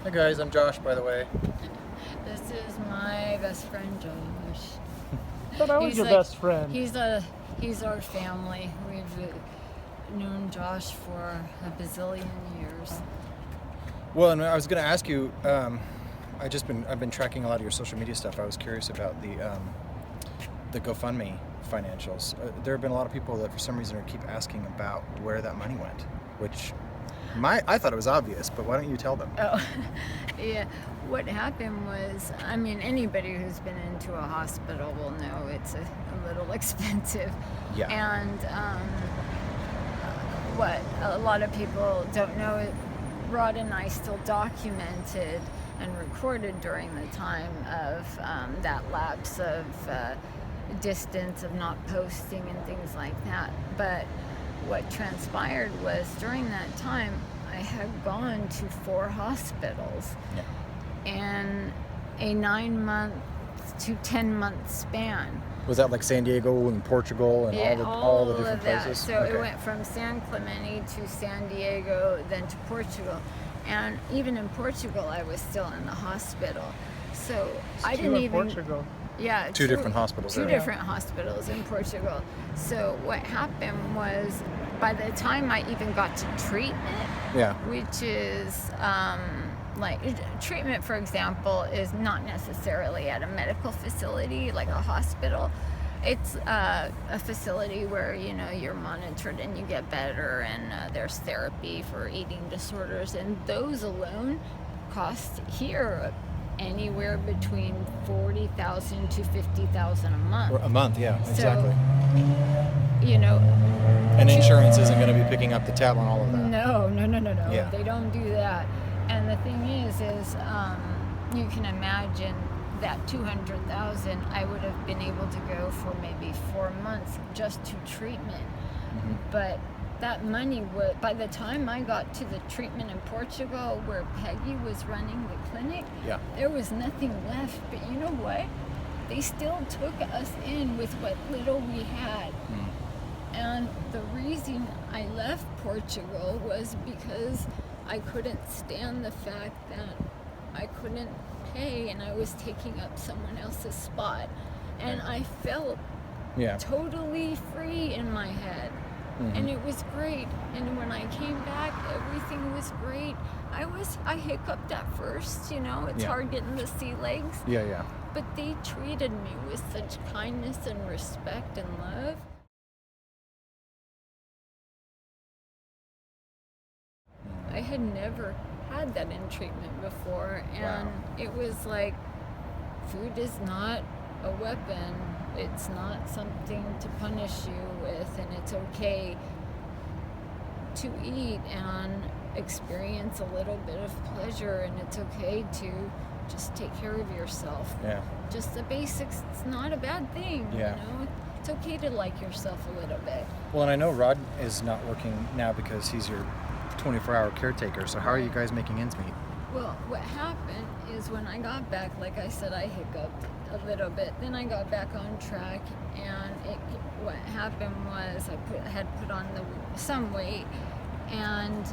Hi guys, I'm Josh, by the way. This is my best friend, Josh. But I was your best friend. He's our family. We've known Josh for a bazillion years. Well, and I was going to ask you. I've been tracking a lot of your social media stuff. I was curious about the GoFundMe financials. There have been a lot of people that, for some reason, keep asking about where that money went, which I thought it was obvious. But why don't you tell them? Oh, yeah. What happened was, I mean, anybody who's been into a hospital will know it's a little expensive. Yeah. And what a lot of people don't know, Rod and I still documented and recorded during the time of that lapse of distance of not posting and things like that. But what transpired was during that time, I had gone to 4 hospitals in a 9-month to 10-month span. Was that like San Diego and Portugal and all the different places? So it went from San Clemente to San Diego, then to Portugal. And even in Portugal, I was still in the hospital. So I didn't even... Portugal. Yeah. Two different hospitals. Two different hospitals in Portugal. So what happened was, by the time I even got to treatment, which is... like treatment, for example, is not necessarily at a medical facility like a hospital. It's a facility where you're monitored and you get better, and there's therapy for eating disorders, and those alone cost here anywhere between $40,000 to $50,000 a month. A month, yeah, exactly. And insurance isn't going to be picking up the tab on all of that. No. Yeah. They don't do that. And the thing is you can imagine that $200,000 I would have been able to go for maybe 4 months just to treatment. Mm-hmm. But that money by the time I got to the treatment in Portugal where Peggy was running the clinic, there was nothing left. But you know what? They still took us in with what little we had. And the reason I left Portugal was because I couldn't stand the fact that I couldn't pay and I was taking up someone else's spot. And I felt totally free in my head. And it was great. And when I came back, everything was great. I hiccuped at first, it's hard getting the sea legs. Yeah. But they treated me with such kindness and respect and love. I had never had that in treatment before, and it was like, food is not a weapon. It's not something to punish you with, and it's okay to eat and experience a little bit of pleasure, and it's okay to just take care of yourself. Yeah. Just the basics. It's not a bad thing. It's okay to like yourself a little bit. Well, and I know Rod is not working now because he's your 24-hour caretaker. So how are you guys making ends meet? Well, what happened is when I got back, like I said, I hiccuped a little bit. Then I got back on track, and what happened was I had put on some weight, and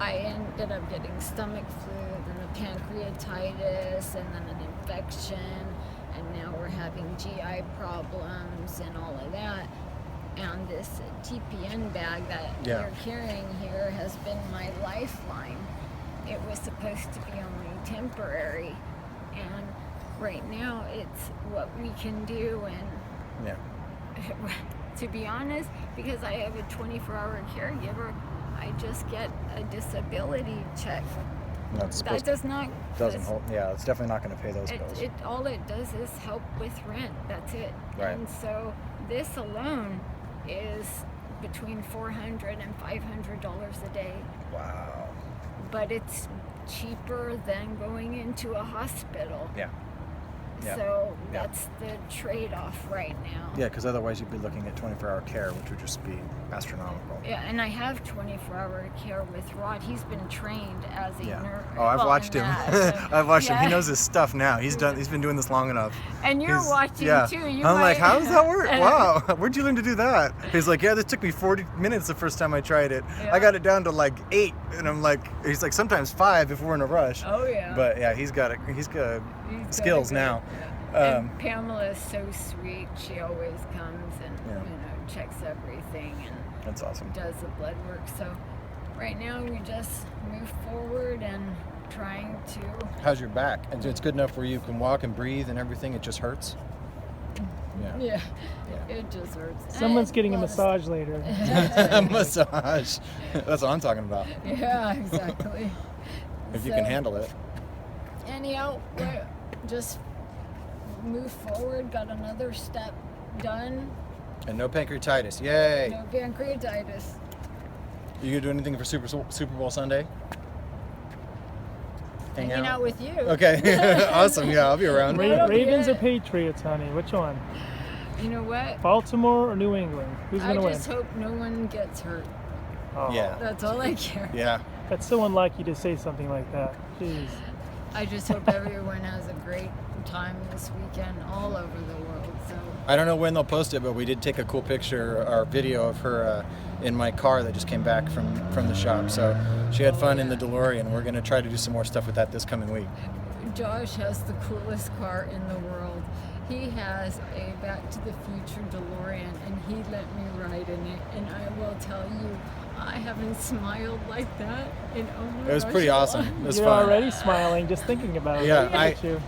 I ended up getting stomach flu, then the pancreatitis, and then an infection, and now we're having GI problems and all of that. And this TPN bag that you're carrying here has been my lifeline. It was supposed to be only temporary, and right now it's what we can do. And to be honest, because I have a 24-hour caregiver, I just get a disability check. That does not... Doesn't hold... Yeah, it's definitely not going to pay those bills. All it does is help with rent. That's it. Right. And so this alone is between $400 and $500 a day. Wow. But it's cheaper than going into a hospital. Yeah. So that's the trade-off right now. Yeah, because otherwise you'd be looking at 24-hour care, which would just be astronomical. Yeah, and I have 24-hour care with Rod. He's been trained as a nurse. Oh, I've watched him. I've watched him. He knows his stuff now. He's been doing this long enough. And you're watching too. I'm like, how does that work? Wow, where'd you learn to do that? He's like, yeah, this took me 40 minutes the first time I tried it. Yeah. I got it down to like 8, and I'm like, he's like, sometimes 5 if we're in a rush. Oh yeah. But yeah, he's got skills now. And Pamela is so sweet. She always comes and checks everything and that's awesome. Does the blood work. So right now we just move forward and trying to. How's your back? And it's good enough where you can walk and breathe and everything. It just hurts. Yeah. It just hurts. Someone's getting a massage later. Massage. That's what I'm talking about. Yeah, exactly. If you can handle it. Anyhow, we just move forward. Got another step done. And no pancreatitis. Yay. No pancreatitis. You gonna do anything for Super Bowl Sunday? Hanging out with you. Okay. Awesome. Yeah, I'll be around. Ravens or Patriots, honey? Which one? You know what? Baltimore or New England? Who's going to win? I just hope no one gets hurt. Oh. Yeah. That's all I care. Yeah. That's so unlike you to say something like that. Jeez. I just hope everyone has a great time this weekend all over the world. So I don't know when they'll post it, but we did take a cool picture or video of her in my car that just came back from the shop. So she had fun in the Delorean. We're going to try to do some more stuff with that this coming week. Josh has the coolest car in the world. He has a Back to the Future Delorean, and he let me ride in it. And I will tell you, I haven't smiled like that in almost. It was pretty awesome. It was You're fun. already smiling just thinking about it. Yeah,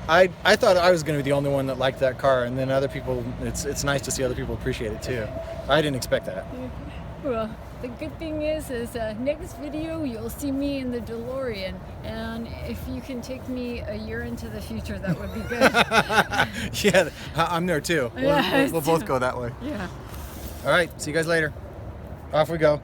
I thought I was going to be the only one that liked that car, and then other people. It's nice to see other people appreciate it too. I didn't expect that. Well, the good thing is next video you'll see me in the DeLorean, and if you can take me a year into the future, that would be good. Yeah, I'm there too. We'll both go that way. Yeah. All right, see you guys later. Off we go.